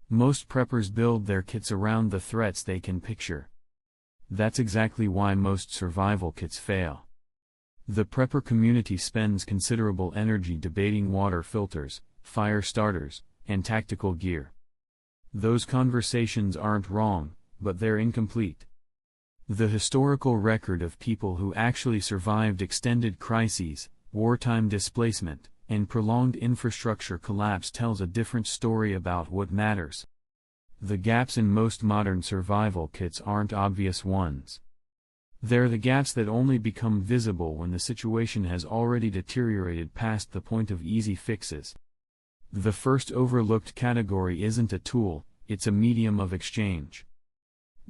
Most preppers build their kits around the threats they can picture. That's exactly why most survival kits fail. The prepper community spends considerable energy debating water filters, fire starters, and tactical gear. Those conversations aren't wrong, but they're incomplete. The historical record of people who actually survived extended crises, wartime displacement, and prolonged infrastructure collapse tells a different story about what matters. The gaps in most modern survival kits aren't obvious ones. They're the gaps that only become visible when the situation has already deteriorated past the point of easy fixes. The first overlooked category isn't a tool, it's a medium of exchange.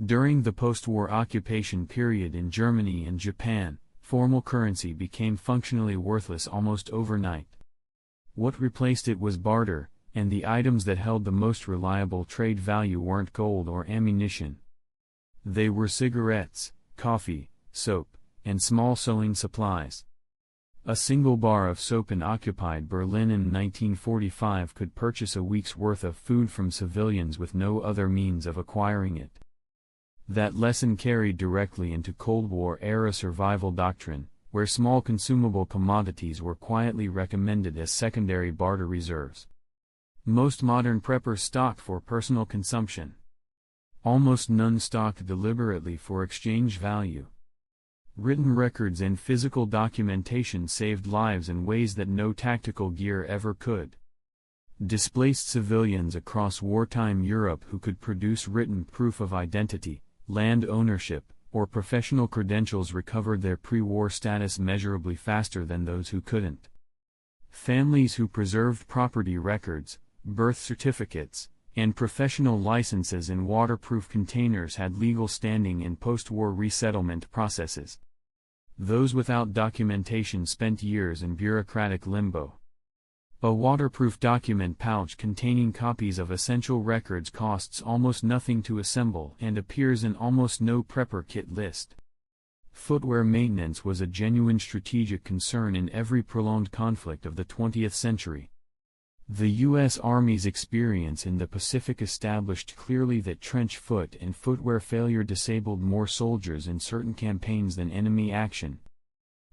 During the post-war occupation period in Germany and Japan, formal currency became functionally worthless almost overnight. What replaced it was barter, and the items that held the most reliable trade value weren't gold or ammunition. They were cigarettes, coffee, soap, and small sewing supplies. A single bar of soap in occupied Berlin in 1945 could purchase a week's worth of food from civilians with no other means of acquiring it. That lesson carried directly into Cold War-era survival doctrine, where small consumable commodities were quietly recommended as secondary barter reserves. Most modern preppers stock for personal consumption. Almost none stock deliberately for exchange value. Written records and physical documentation saved lives in ways that no tactical gear ever could. Displaced civilians across wartime Europe who could produce written proof of identity, land ownership, or professional credentials recovered their pre-war status measurably faster than those who couldn't. Families who preserved property records, birth certificates, and professional licenses in waterproof containers had legal standing in post-war resettlement processes. Those without documentation spent years in bureaucratic limbo. A waterproof document pouch containing copies of essential records costs almost nothing to assemble and appears in almost no prepper kit list. Footwear maintenance was a genuine strategic concern in every prolonged conflict of the 20th century. The U.S. Army's experience in the Pacific established clearly that trench foot and footwear failure disabled more soldiers in certain campaigns than enemy action.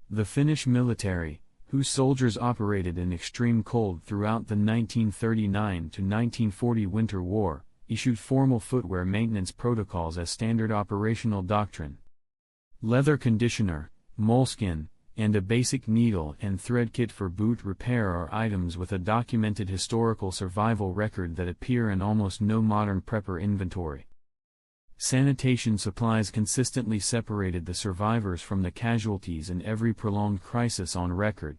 The Finnish military, whose soldiers operated in extreme cold throughout the 1939 to 1940 Winter War, issued formal footwear maintenance protocols as standard operational doctrine. Leather conditioner, moleskin, and a basic needle and thread kit for boot repair are items with a documented historical survival record that appear in almost no modern prepper inventory. Sanitation supplies consistently separated the survivors from the casualties in every prolonged crisis on record.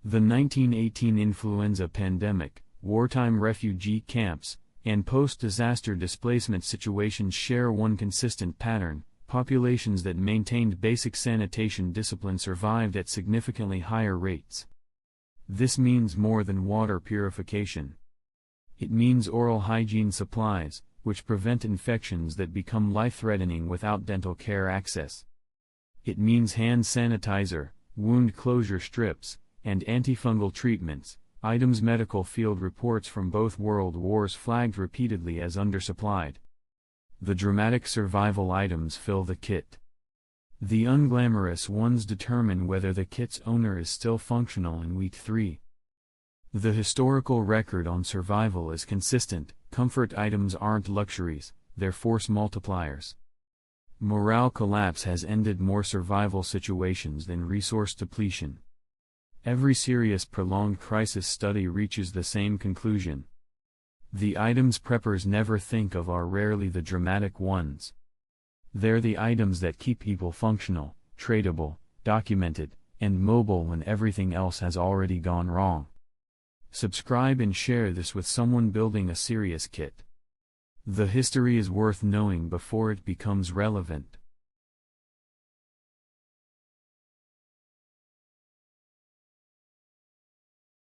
The 1918 influenza pandemic, wartime refugee camps, and post-disaster displacement situations share one consistent pattern: populations that maintained basic sanitation discipline survived at significantly higher rates. This means more than water purification. It means oral hygiene supplies, which prevent infections that become life-threatening without dental care access. It means hand sanitizer, wound closure strips, and antifungal treatments, items medical field reports from both world wars flagged repeatedly as undersupplied. The dramatic survival items fill the kit. The unglamorous ones determine whether the kit's owner is still functional in week 3. The historical record on survival is consistent: comfort items aren't luxuries, they're force multipliers. Morale collapse has ended more survival situations than resource depletion. Every serious prolonged crisis study reaches the same conclusion. The items preppers never think of are rarely the dramatic ones. They're the items that keep people functional, tradable, documented, and mobile when everything else has already gone wrong. Subscribe and share this with someone building a serious kit. The history is worth knowing before it becomes relevant.